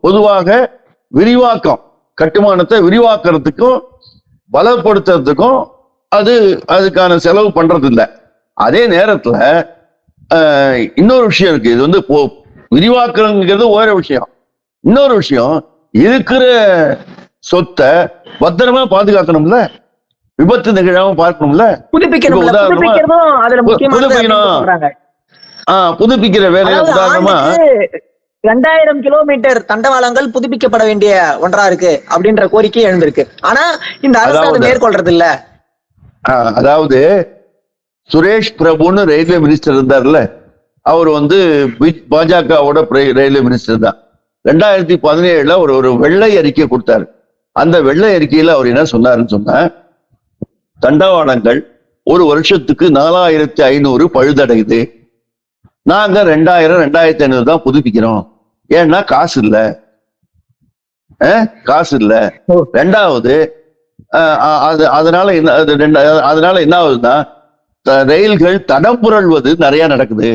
S2: பொதுவாக விரிவாக்கம், கட்டுமானத்தை விரிவாக்குறதுக்கும் பலப்படுத்துறதுக்கும் அதுக்கான செலவு பண்றது இல்லை. அதே நேரத்துல இன்னொரு விஷயம் இருக்கு. இது விரிவாக்குறதுங்கிறது ஒரு விஷயம். இன்னொரு விஷயம், இருக்கிற சொத்தை பத்திரமா பாதுகாக்கணும்ல, விபத்து நிகழாம பார்க்கணும்ல, புதுப்பிக்கிற வேலையை உதாரணமா
S1: 2000 கிலோமீட்டர் தண்டவாளங்கள் புதுப்பிக்கப்பட வேண்டிய ஒன்றா இருக்கு அப்படின்ற கோரிக்கை எழுந்திருக்கு. ஆனா இந்த அரசு மேற்கொள்றது இல்ல.
S2: அதாவது சுரேஷ் பிரபுன்னு ரயில்வே மினிஸ்டர் இருந்தார்ல, அவர் பாஜகவோட ரயில்வே மினிஸ்டர் தான். 2017 ஒரு வெள்ளை அறிக்கை கொடுத்தாரு. அந்த வெள்ளை அறிக்கையில அவர் என்ன சொன்னாருன்னு சொன்னா, தண்டவாளங்கள் ஒரு வருஷத்துக்கு 4500 பழுதடையுது, நாங்க 2000-2500 தான் புதுப்பிக்கிறோம். ஏன்னா காசு இல்ல. ரெண்டாவது அதனால என்ன ஆகுதுன்னா, ரயில்கள் தடம் புரள்வது நிறைய நடக்குது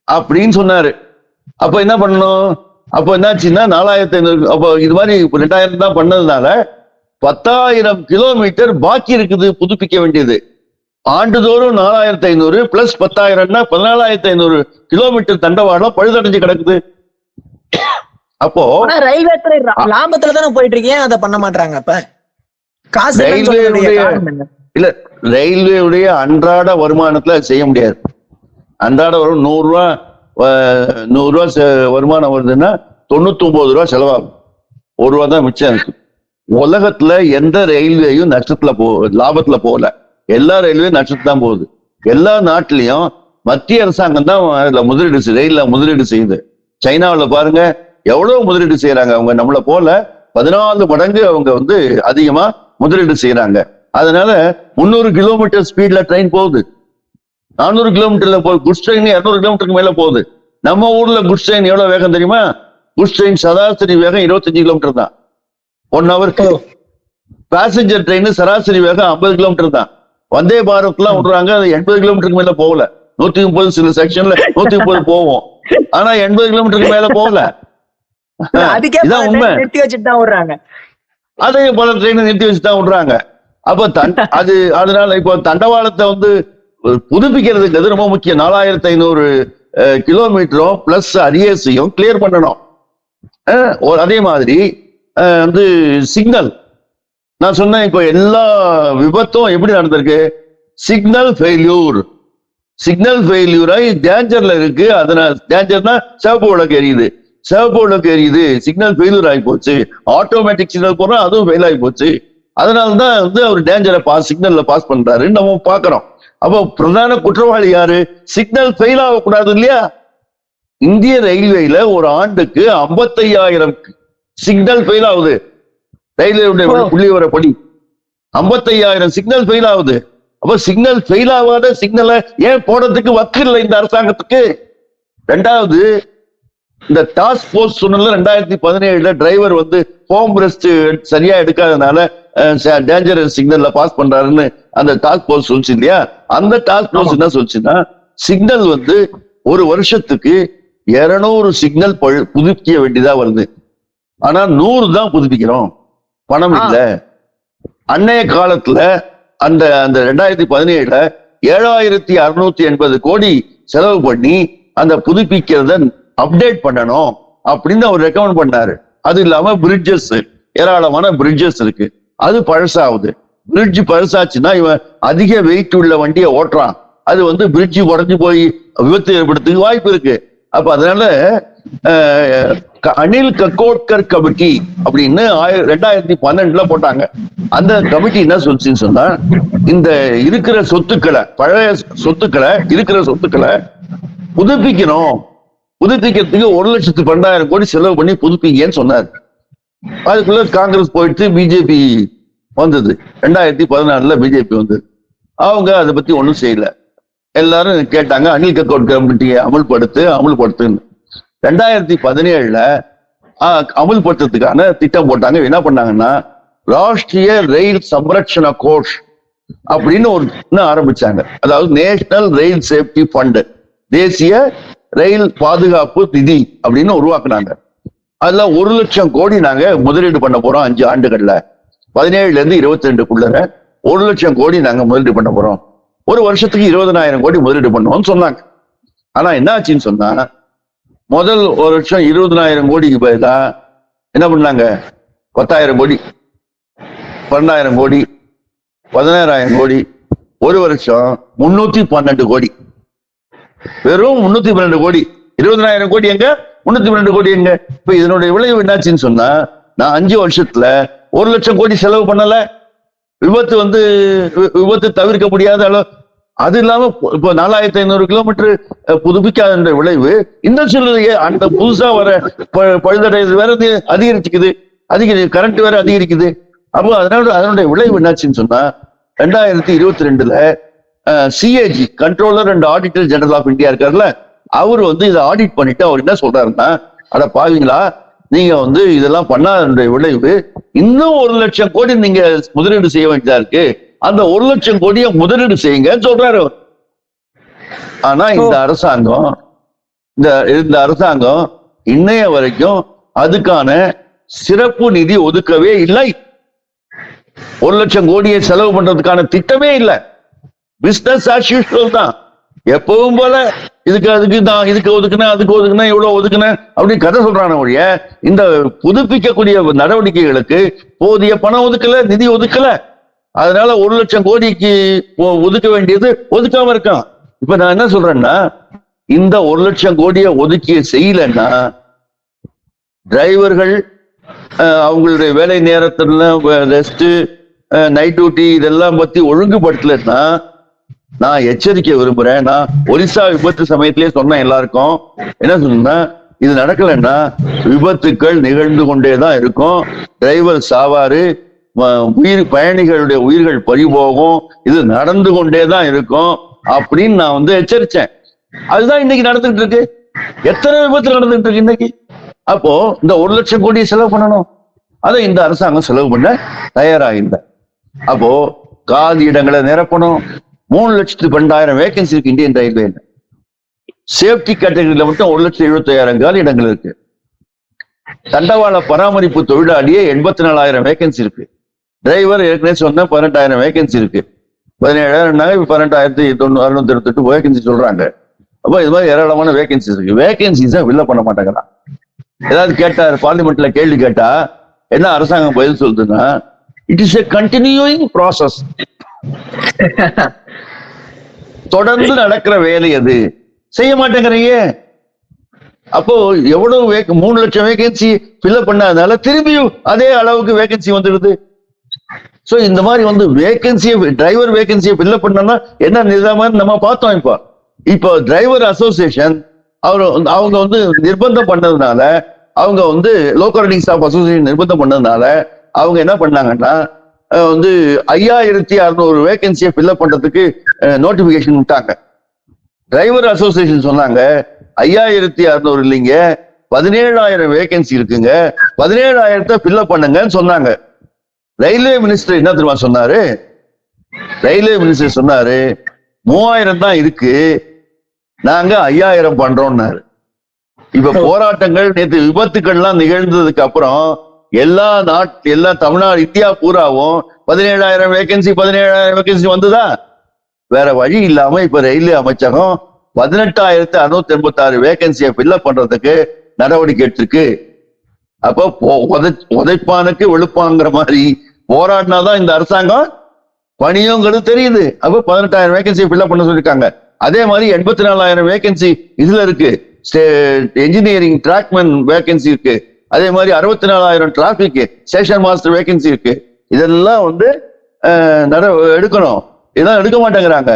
S2: அப்படின்னு சொன்னாரு. அப்ப என்ன பண்ணணும்? அப்ப என்னாச்சுன்னா 4500, அப்ப இது மாதிரி 2000 தான் பண்ணதுனால 10,000 கிலோமீட்டர் பாக்கி இருக்குது புதுப்பிக்க வேண்டியது. ஆண்டுதோறும் 4500 பிளஸ் 10,000ன்னா 14,500 கிலோமீட்டர் தண்டவாளம் பழுதடைஞ்சு கிடக்குது. அப்போ
S1: ரயில்வே துறை லாபத்துல தானே போயிட்டு இருக்கேன், அதை பண்ண மாட்டாங்க. அப்ப காசு
S2: இல்ல, ரயில்வேவுடைய அன்றாட வருமானத்துல செய்ய முடியாது. அன்றாட வரும் 100 ரூபா வருமானம் வருதுன்னா 99 ரூபா செலவாகும், 1 ரூபா தான் மிச்சம் இருக்கு. உலகத்துல எந்த ரயில்வேயும் நஷ்டத்துல லாபத்துல போகல. எல்லா ரயில்வே நஷ்டத்துல தான் போகுது. எல்லா நாட்டிலையும் மத்திய அரசாங்கம் தான் அதுல ரயில்ல முதலீடு செய்யுது. சைனாவில் பாருங்க எவ்வளவு முதலீடு செய்யறாங்க. அவங்க நம்மள போல 14 மடங்கு அவங்க அதிகமா முதலீடு செய்யறாங்க. அதனால 300 கிலோமீட்டர் ஸ்பீட்ல ட்ரெயின் போகுது, 400 கிலோமீட்டர்ல போகுது. குட்ஸ் ட்ரெயின் 200 கிலோமீட்டருக்கு மேல போகுது. நம்ம ஊர்ல குட்ஸ் ட்ரெயின் எவ்வளவு வேகம் தெரியுமா? குட்ஸ் ட்ரெயின் சராசரி வேகம் 25 கிலோமீட்டர் தான் 1 ஹவருக்கு. பேசஞ்சர் ட்ரெயின் சராசரி வேகம் 50 கிலோமீட்டர் தான். வந்தே பாரத்லாம் விடுறாங்க, அது 80 கிலோமீட்டருக்கு மேல போகல. 130 சில செக்ஷன்ல 130 போவோம், ஆனா 80 கிலோமீட்டருக்கு மேல போகல. இதான் உண்மை. அதை பல ட்ரெயினை நிறுத்தி வச்சுதான் விடுறாங்க. அப்ப அதனால இப்போ தண்டவாளத்தை புதுப்பிக்கிறதுக்கு ரொம்ப முக்கியம். 4500 கிலோமீட்டரும் பிளஸ் அரியர்ஸையும் கிளியர் பண்ணணும். அதே மாதிரி சிக்னல், நான் சொன்னேன், இப்போ எல்லா விபத்தும் எப்படி நடந்திருக்கு? Signal failure. சிக்னல் ஃபெயில்யூர் ஆகி டேஞ்சர்ல இருக்கு. அதனால டேஞ்சர்னா சிவப்பு விளக்கு எரியுது, சிவப்பு விளக்கு எரியுது, சிக்னல் ஃபெயில்யூர் ஆகி போச்சு. ஆட்டோமேட்டிக் சிக்னல் போடுறோம், அதுவும் ஃபெயில் ஆகி போச்சு. அதனாலதான் அவர் டேஞ்சரை சிக்னல்ல பாஸ் பண்றாருன்னு நம்ம பாக்குறோம். அப்போ பிரதான குற்றவாளி யாரு? சிக்னல் ஃபெயில் ஆகக்கூடாது இல்லையா? இந்திய ரயில்வேல ஒரு ஆண்டுக்கு 55,000 சிக்னல் ஃபெயில் ஆகுது. ரயில்வே புள்ளி வரப்படி 55,000 சிக்னல் ஃபெயில் ஆகுது. அப்ப சிக்னல் ஃபெயில் ஆகாத சிக்னலை ஏன் போடுறதுக்கு வக்கு இல்லை இந்த அரசாங்கத்துக்கு? ரெண்டாவது, இந்த டாஸ்க் போர்ஸ் சொன்னல 2017 டிரைவர் ஹோம் ரெஸ்ட் சரியா எடுக்காதனால டேஞ்சரஸ் சிக்னல்ல பாஸ் பண்றாருன்னு அந்த டாஸ்க் போர்ஸ் சொல்லிச்சு இல்லையா? அந்த டாஸ்க் போர்ஸ் என்ன சொல்லுச்சுன்னா, சிக்னல் ஒரு வருஷத்துக்கு 200 சிக்னல் புதுப்பிக்க வேண்டியதா வருது, ஆனா 100 தான் புதுப்பிக்கிறோம், பணம் இல்ல. அன்னைய காலத்துல அந்த 2017 7,680 கோடி செலவு பண்ணி அந்த புதுப்பிக்கிறத அப்டேட் பண்ணணும் அப்படின்னு அவர் ரெக்கமெண்ட் பண்ணாரு. அது இல்லாம பிரிட்ஜஸ், ஏராளமான பிரிட்ஜஸ் இருக்கு, அது பழசாகுது. பிரிட்ஜ் பரிசாச்சுன்னா இவன் அதிக வெயிட் உள்ள வண்டியை ஓட்டுறான், அது வந்து பிரிட்ஜ் உடஞ்சு போய் விபத்து ஏற்படுறதுக்கு வாய்ப்பு இருக்கு. அப்ப அதனால அனில் கக்கோட்கர் கமிட்டி அப்படின்னு 2012 போட்டாங்க. அந்த கமிட்டி என்ன சொல்லுச்சுன்னு சொன்னா, இந்த இருக்கிற சொத்துக்களை, பழைய சொத்துக்களை, இருக்கிற சொத்துக்களை புதுப்பிக்கணும், புதுப்பிக்கிறதுக்கு 1,12,000 கோடி செலவு பண்ணி புதுப்பிங்கன்னு சொன்னார். அதுக்குள்ள காங்கிரஸ் போயிட்டு பிஜேபி வந்தது. 2014 பிஜேபி வந்தது. அவங்க அதை பத்தி ஒன்றும் செய்யல. எல்லாரும் கேட்டாங்க அனில் கக்கோட் கமிட்டியை அமுல்படுத்துன்னு. 2017 அமுல்படுத்துறதுக்கான திட்டம் போட்டாங்க. என்ன பண்ணாங்கன்னா, ராஷ்டிரிய ரயில் சம்ரட்சண கோஷ் அப்படின்னு ஒன்று ஆரம்பிச்சாங்க. அதாவது நேஷனல் ரயில் சேஃப்டி ஃபண்ட், தேசிய ரயில் பாதுகாப்பு நிதி அப்படின்னு உருவாக்குனாங்க. அதுல 1,00,000 கோடி நாங்க முதலீடு பண்ண போறோம் 5 ஆண்டுகள்ல. 17 இருந்து 22 1,00,000 கோடி நாங்க முதலீடு பண்ண போறோம். ஒரு வருஷத்துக்கு 20,000 கோடி முதலீடு பண்ணுவோம்னு சொன்னாங்க. ஆனா என்ன ஆச்சுன்னு சொன்னா, முதல் ஒரு வருஷம் 20,000 கோடிக்கு பதிலா என்ன பண்ணாங்க, 10,000 கோடி, 12,000 கோடி, 17,000 கோடி, ஒரு வருஷம் 312 கோடி. வெறும் 312 கோடி. 20,000 கோடி எங்க, 312 கோடி எங்க? இப்ப இதனுடைய விளைவு என்னாச்சுன்னு சொன்னா, நான் 5 வருஷத்துல 1,00,000 கோடி செலவு பண்ணல. விபத்து தவிர்க்க முடியாத அளவு. அது இல்லாம இப்போ 4,500 கிலோமீட்டர் புதுப்பிக்காத விளைவு இந்த சூழ்நிலையே அந்த புதுசா வர பழுதடை வேற அதிகரிச்சுக்குது, கரண்ட் வேற அதிகரிக்குது. அப்போ அதனுடைய விளைவு என்னாச்சுன்னு சொன்னா, 2022 CAG controller and auditor general of India இருக்காருல்ல, அவர் இதை ஆடிட் பண்ணிட்டு அவர் என்ன சொல்றாருன்னா, அட பாவீங்களா, நீங்க இதெல்லாம் பண்ணாத விளைவு இன்னும் 1,00,000 கோடி நீங்க முதலீடு செய்ய வேண்டியதா இருக்கு, அந்த 1,00,000 கோடியை முதலீடு செய்யுங்கன்னு சொல்றாரு. ஆனா இந்த அரசாங்கம் இன்னைய வரைக்கும் அதுக்கான சிறப்பு நிதி ஒதுக்கவே இல்லை. 1,00,000 கோடியை செலவு பண்றதுக்கான திட்டமே இல்லை. பிசினஸ் ஆஸ் யூசுவல் தான். எப்பவும் போல இதுக்கு ஒதுக்குனேன், அதுக்கு ஒதுக்குனேன், இவ்வளவு ஒதுக்குனேன் அப்படின்னு கதை சொல்றான ஒழிய, இந்த புதுப்பிக்கக்கூடிய நடவடிக்கைகளுக்கு போதிய பணம் ஒதுக்கல, நிதி ஒதுக்கல. அதனால 1,00,000 கோடிக்கு ஒதுக்க வேண்டியது ஒதுக்காம இருக்கான். இப்ப நான் என்ன சொல்றேன்னா, இந்த 1,00,000 கோடியை ஒதுக்கிய செய்யலன்னா, டிரைவர்கள் அவங்களுடைய வேலை நேரத்துல ரெஸ்ட், நைட் டியூட்டி இதெல்லாம் பத்தி ஒழுங்குபடுத்தலன்னா, நான் எச்சரிக்கை விரும்புறேன். நான் ஒரிசா விபத்து சமயத்திலே சொன்னேன் எல்லாருக்கும். என்ன சொன்னா, இது நடக்கலைன்னா விபத்துக்கள் நிகழ்ந்து கொண்டேதான் இருக்கும், டிரைவர் சாவாரு, பயணிகளுடைய உயிர்கள் பறிபோகும், இது நடந்து கொண்டேதான் இருக்கும் அப்படின்னு நான் எச்சரிச்சேன். அதுதான் இன்னைக்கு நடந்துட்டு இருக்கு. எத்தனை விபத்து நடந்துட்டு இருக்கு இன்னைக்கு. அப்போ இந்த 1,00,000 கோடி செலவு பண்ணணும், அதை இந்த அரசாங்கம் செலவு பண்ண தயாராகில்லை. அப்போ காலி இடங்களை நிரப்பணும். 3,12,000 வேகன்சி இருக்கு இந்தியன் ரயில்வேல. சேஃப்டி கேட்டகரியில மட்டும் 1,75,000 காலி இடங்கள் இருக்கு. தண்டவாள பராமரிப்பு தொழிலாளியே 84,000 வேகன்சி இருக்கு. டிரைவர் ஏற்கனவே சொன்ன 18,000 வேகன்சி இருக்கு. 17,000 18,628 வேகன்சி சொல்றாங்க. அப்ப இது மாதிரி ஏராளமான வேகன்சி இருக்கு. வேகன்சிஸை ஃபில் பண்ண மாட்டேங்கிறான். ஏதாவது கேட்டார் பார்லிமெண்ட்ல கேள்வி கேட்டா என்ன அரசாங்கம் பதில் சொல்றதுன்னா, it is a continuing process. தொடர்ந்து நடக்கிற வேலை, அது செய்ய மாட்டேங்கிறீங்க. அப்போ எவ்வளவு 3,00,000 வேகன்சி ஃபில் பண்ணாதனால திரும்பியும் அதே அளவுக்கு வேகன்சி வந்துடுது. சோ இந்த மாதிரி வேகன்சியை, டிரைவர் வேகன்சியை ஃபில் பண்ணா என்ன நிலைமை நம்ம பார்த்தோம். இப்போ டிரைவர் அசோசியேஷன் அவங்க நிர்பந்தம் பண்ணதுனால, அவங்க லோக்கல் ரைடிங் ஸ்டாஃப் அசோசியேஷன் நிர்பந்தம் பண்ணதுனால அவங்க என்ன பண்ணாங்கன்னா, 5,600 வேகன்சியை ஃபில் பண்றதுக்கு நோட்டிபிகேஷன் விட்டாங்க. டிரைவர் அசோசியேஷன் சொன்னாங்க 5,600 இல்லைங்க, 17,000 வேகன்சி இருக்குங்க, 17,000 ஃபில் பண்ணுங்கன்னு சொன்னாங்க. ரயில்வே மினிஸ்டர் என்ன தெரியுமா சொன்னாரு? ரயில்வே மினிஸ்டர் சொன்னாரு 3,000 தான் இருக்கு, நாங்க 5,000 பண்றோம்னாரு. இப்ப போராட்டங்கள், நேற்று விபத்துக்கள்லாம் நிகழ்ந்ததுக்கு அப்புறம் எல்லா தமிழ்நாடு, இந்தியா பூராவும் 17,000 வேகன்சி வந்துதா? வேற வழி இல்லாம இப்ப ரயில்வே அமைச்சகம் 18,686 வேகன்சியை ஃபில் பண்றதுக்கு நடவடிக்கை எடுத்திருக்கு. அப்போ உதைப்பானுக்கு வெளுப்பாங்கிற மாதிரி போராடினாதான் இந்த அரசாங்கம் பணியுங்கிறது தெரியுது. அப்ப 18,000 வேகன்சி ஃபில்அப் பண்ண சொல்லிருக்காங்க. அதே மாதிரி 84,000 வேகன்சி இதுல இருக்கு, என்ஜினியரிங் டிராக்மேன் வேகன்சி இருக்கு. அதே மாதிரி 64,000 டிராபிக் ஸ்டேஷன் மாஸ்டர் வேகன்சி இருக்கு. இதெல்லாம் வந்து எடுக்கணும். இதெல்லாம் எடுக்க மாட்டேங்கிறாங்க.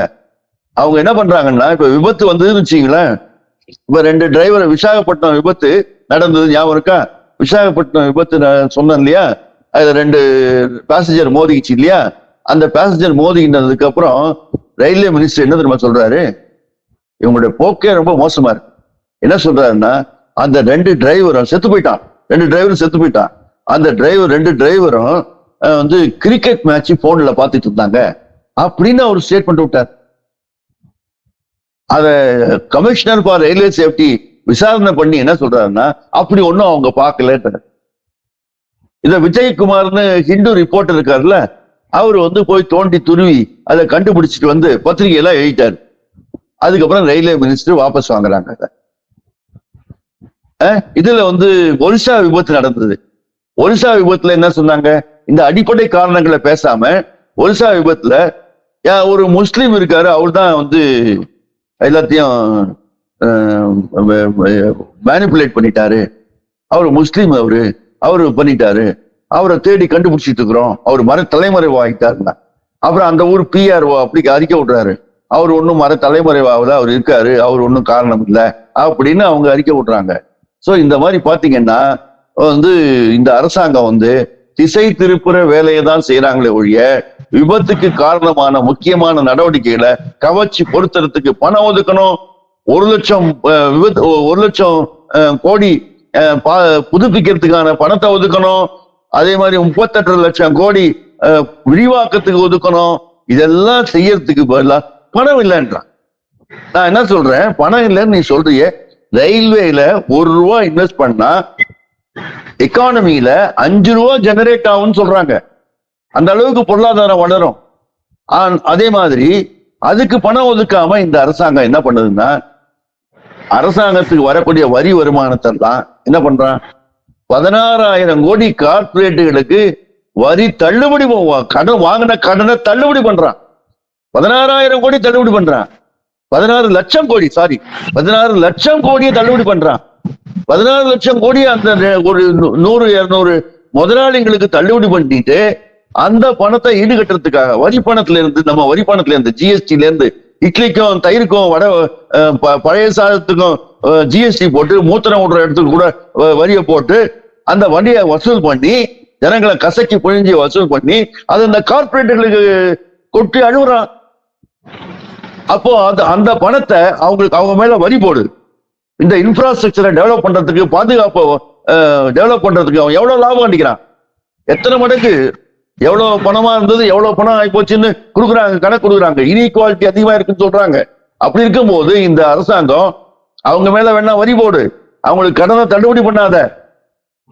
S2: அவங்க என்ன பண்றாங்கன்னா, இப்ப விபத்து வந்ததுன்னு வச்சுங்களேன், இப்ப 2 டிரைவர் விசாகப்பட்டினம் விபத்து நடந்தது ஞாபகம் இருக்கா? விசாகப்பட்டினம் விபத்து சொன்னேன் இல்லையா, அதுல 2 பேசஞ்சர் மோதிக்கிச்சு இல்லையா? அந்த பேசஞ்சர் மோதிக்கினதுக்கு அப்புறம் ரயில்வே மினிஸ்டர் என்ன தெரியுமா சொல்றாரு, இவங்களுடைய போக்கே ரொம்ப மோசமா இருக்கு. என்ன சொல்றாருன்னா, அந்த 2 டிரைவரும் செத்து போயிட்டான். 2 டிரைவரும் செத்து போயிட்டான். அந்த 2 டிரைவரும் வந்து கிரிக்கெட் மேட்ச் போன்ல பாத்துட்டு இருந்தாங்க அப்படின்னு அவர் ஸ்டேட்மெண்ட் விட்டார். அத கமிஷனர் ஃபார் ரயில்வே சேஃப்டி விசாரணை பண்ணி என்ன சொல்றாருன்னா, அப்படி ஒண்ணும் அவங்க பார்க்கல. இத விஜயகுமார்னு ஹிந்து ரிப்போர்ட்டர் இருக்காருல்ல, அவர் வந்து போய் தோண்டி துருவி அதை கண்டுபிடிச்சிட்டு வந்து பத்திரிகையெல்லாம் எழுதிட்டாரு. அதுக்கப்புறம் ரயில்வே மினிஸ்டர் வாபஸ் வாங்குறாங்க. இதுல வந்து ஒரிசா விபத்து நடந்தது. ஒரிசா விபத்துல என்ன சொன்னாங்க, இந்த அடிப்படை காரணங்களை பேசாம ஒரிசா விபத்துல ஒரு முஸ்லீம் இருக்காரு, அவர் தான் வந்து எல்லாத்தையும் மேனிபுலேட் பண்ணிட்டாரு, அவரு முஸ்லீம், அவரு பண்ணிட்டாரு, அவரை தேடி கண்டுபிடிச்சிட்டு இருக்கிறோம், அவர் தலைமறைவாகிட்டாருன்னா. அப்புறம் அந்த ஊர் பிஆர்ஓ அப்படி அறிக்கை விடுறாரு, அவர் ஒன்னும் தலைமறைவாகல, அவர் இருக்காரு, அவர் ஒன்னும் காரணம் இல்லை அப்படின்னு அவங்க அறிக்கை விடுறாங்க. சோ இந்த மாதிரி பாத்தீங்கன்னா வந்து இந்த அரசாங்கம் வந்து திசை திருப்புற வேலையை தான் செய்யறாங்களே ஒழிய விபத்துக்கு காரணமான முக்கியமான நடவடிக்கைகளை கவர்ச்சி பொருத்துறதுக்கு பணம் ஒதுக்கணும். 1,00,000 கோடி புதுப்பிக்கிறதுக்கான பணத்தை ஒதுக்கணும். அதே மாதிரி 38 லட்சம் கோடி விரிவாக்கத்துக்கு ஒதுக்கணும். இதெல்லாம் செய்யறதுக்கு பதிலா பணம் இல்லைன்றான். நான் என்ன சொல்றேன், பணம் இல்லைன்னு நீ சொல்றிய, ரயில்வேல ₹1 இன்வெஸ்ட் பண்ணா எக்கானமியில ₹5 ஜெனரேட் ஆகும்னு சொல்றாங்க. அந்த அளவுக்கு பொருளாதாரம் வளரும். அதே மாதிரி அதுக்கு பணம் ஒதுக்காம இந்த அரசாங்கம் என்ன பண்ணுதுன்னா, அரசாங்கத்துக்கு வரக்கூடிய வரி வருமானத்தை தான் என்ன பண்றான், 16,000 கோடி கார்பரேட்டுகளுக்கு வரி தள்ளுபடி, கடன் வாங்கின கடனை தள்ளுபடி பண்றான். 16,000 கோடி தள்ளுபடி பண்றான். 16 லட்சம் கோடி, சாரி 16 லட்சம் கோடியை தள்ளுபடி பண்றான். 16 லட்சம் கோடி அந்த ஒரு 100-200 முதலாளிகளுக்கு தள்ளுபடி பண்ணிட்டு அந்த பணத்தை ஈடுகட்டுறதுக்காக வரி பணத்துல இருந்து, நம்ம வரி பணத்துல இருந்து, ஜிஎஸ்டில இருந்து இட்லிக்கும் தயிருக்கும் பழைய சாதத்துக்கும் ஜிஎஸ்டி போட்டு, மூத்திரம் விடுற இடத்துக்கு கூட வரியை போட்டு அந்த வரியை வசூல் பண்ணி ஜனங்களை கசக்கி புழிஞ்சி வசூல் பண்ணி அது இந்த கார்பரேட்டுகளுக்கு கொட்டி அழுகுறான். அப்போ அந்த பணத்தை அவங்க மேல வரி போடு. இந்த இன்ஃப்ராஸ்ட்ரக்சரை டெவலப் பண்றதுக்கு, பாதுகாப்பு டெவலப் பண்றதுக்கு அவன் எவ்வளவு லாபம் அடிக்கிறான், எத்தனை மடங்கு, எவ்வளவு பணமா இருந்தது எவ்வளவு பணம் ஆகி போச்சுன்னு கொடுக்குறாங்க, கணக்கு கொடுக்குறாங்க. இன்இக்வாலிட்டி அதிகமா இருக்குன்னு சொல்றாங்க. அப்படி இருக்கும்போது இந்த அரசாங்கம் அவங்க மேல வேணா வரி போடு, அவங்களுக்கு கடனை தள்ளுபடி பண்ணாத.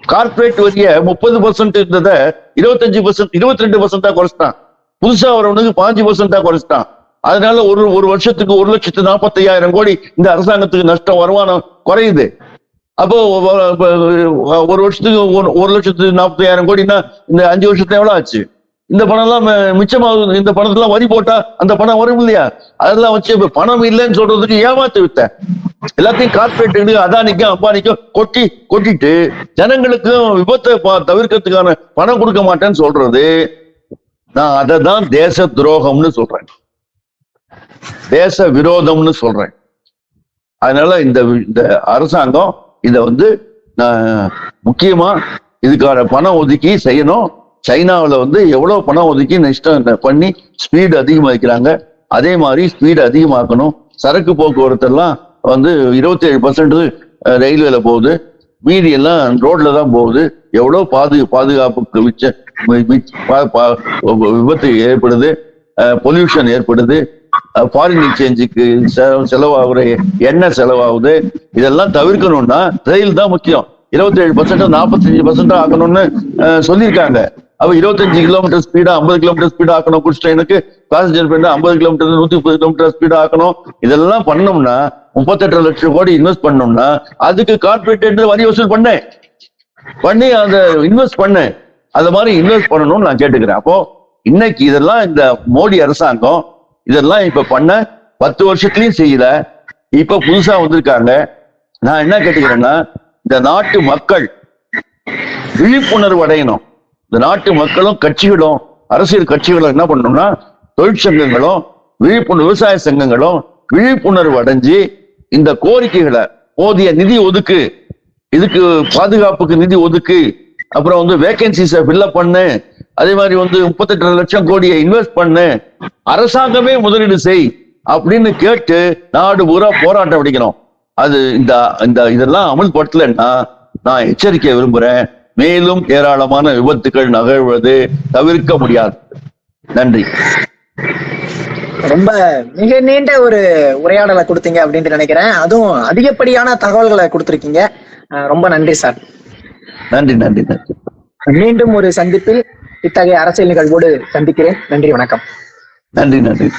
S2: கார்பரேட் வரிய 30% இருந்ததை 25%, 22% குறைச்சிட்டான். புதுசா வரவனுக்கு 5% குறைச்சிட்டான். அதனால ஒரு வருஷத்துக்கு 1,45,000 கோடி இந்த அரசாங்கத்துக்கு நஷ்டம், வருமானம் குறையுது. அப்போ ஒரு வருஷத்துக்கு 1,40,000 கோடினா இந்த 5 வருஷத்துல எவ்வளவு ஆச்சு? இந்த பணம் எல்லாம் மிச்சமாகுது. இந்த பணத்தெல்லாம் வரி போட்டா அந்த பணம் வரும் இல்லையா? அதெல்லாம் வச்சு பணம் இல்லைன்னு சொல்றதுக்கு ஏமாத்து வித்த எல்லாத்தையும் கார்பரேட் அதானிக்கும் அம்பானிக்கும் கொட்டிட்டு ஜனங்களுக்கும் விபத்தை தவிர்க்கிறதுக்கான பணம் கொடுக்க மாட்டேன்னு சொல்றது, நான் அதை தான் தேச துரோகம்னு சொல்றேன், தேச விரோதம்னு சொல்றேன். அதனால இந்த அரசாங்கம் இத வந்து முக்கியமா இதுக்கான பணம் ஒதுக்கி செய்யணும். சைனாவில வந்து எவ்வளவு பணம் ஒதுக்கி நஷ்டம் பண்ணி ஸ்பீடு அதிகமாக்கிறாங்க, அதே மாதிரி ஸ்பீடு அதிகமாக்கணும். சரக்கு போக்குவரத்து எல்லாம் வந்து 27% ரயில்வேல போகுது, மீதி எல்லாம் ரோட்ல தான் போகுது. எவ்வளவு பாதுகாப்புக்கு விபத்து ஏற்படுது, பொல்யூஷன் ஏற்படுது, ஃபாரின் எக்ஸ்சேஞ்சுக்கு செலவாகுற எண்ணெய் செலவாகுது. இதெல்லாம் தவிர்க்கணும்னா ரயில் தான் முக்கியம். 27% 45% ஆக்கணும்னு சொல்லியிருக்காங்க. அப்ப 25 கிலோமீட்டர் ஸ்பீடா 50 கிலோமீட்டர் ஸ்பீடா ஆக்கணும். குட்ஸ் ட்ரெயினுக்கு passenger train 50 kilometre 130 kilometre speedo ஆக்கணும். இதெல்லாம் பண்ணோம்னா 38 லட்சம் கோடி இன்வெஸ்ட் பண்ணோம்னா அதுக்கு கார்பரேட் வரி வசூல் பண்ணி அதை இன்வெஸ்ட் பண்ண, அது மாதிரி இன்வெஸ்ட் பண்ணணும்னு நான் கேட்டுக்கிறேன். அப்போ இன்னைக்கு இதெல்லாம் இந்த மோடி அரசாங்கம் இதெல்லாம் இப்ப பண்ண 10 வருஷத்துலயும் செய்யல. இப்ப புதுசா வந்திருக்காங்க. நான் என்ன கேட்டுக்கிறேன்னா, இந்த நாட்டு மக்கள் விழிப்புணர்வு அடையணும். இந்த நாட்டு மக்களும் கட்சிகளும் அரசியல் கட்சிகளும் என்ன பண்ணணும்னா, தொழிற்சங்கங்களும் விவசாய சங்கங்களும் விழிப்புணர்வு அடைஞ்சு இந்த கோரிக்கைகளை போதிய நிதி ஒதுக்கு, இதுக்கு பாதுகாப்புக்கு நிதி ஒதுக்கு, அப்புறம் வந்து வேகன்சிஸை ஃபில்லப் பண்ணு, அதே மாதிரி வந்து 38 லட்சம் கோடியை இன்வெஸ்ட் பண்ணு, அரசாங்கமே முதலீடு செய் அப்படின்னு கேட்டு நாடு பூரா போராட்டம் அடிக்கணும். அது இந்த இதெல்லாம் அமல்படுத்தலைன்னா நான் எச்சரிக்கை விரும்புறேன், மேலும் ஏராளமான விபத்துக்கள் நகழ்வது தவிர்க்க முடியாது. நன்றி.
S1: ரொம்ப மிக நீண்ட ஒரு உரையாடலை கொடுத்தீங்க அப்படின்ட்டு நினைக்கிறேன். அதுவும் அதிகப்படியான தகவல்களை கொடுத்திருக்கீங்க. ரொம்ப நன்றி சார்.
S2: நன்றி நன்றி நன்றி.
S1: மீண்டும் ஒரு சந்திப்பில் இத்தகைய அரசியல் நிகழ்வோடு சந்திக்கிறேன். நன்றி, வணக்கம்.
S2: நன்றி நன்றி.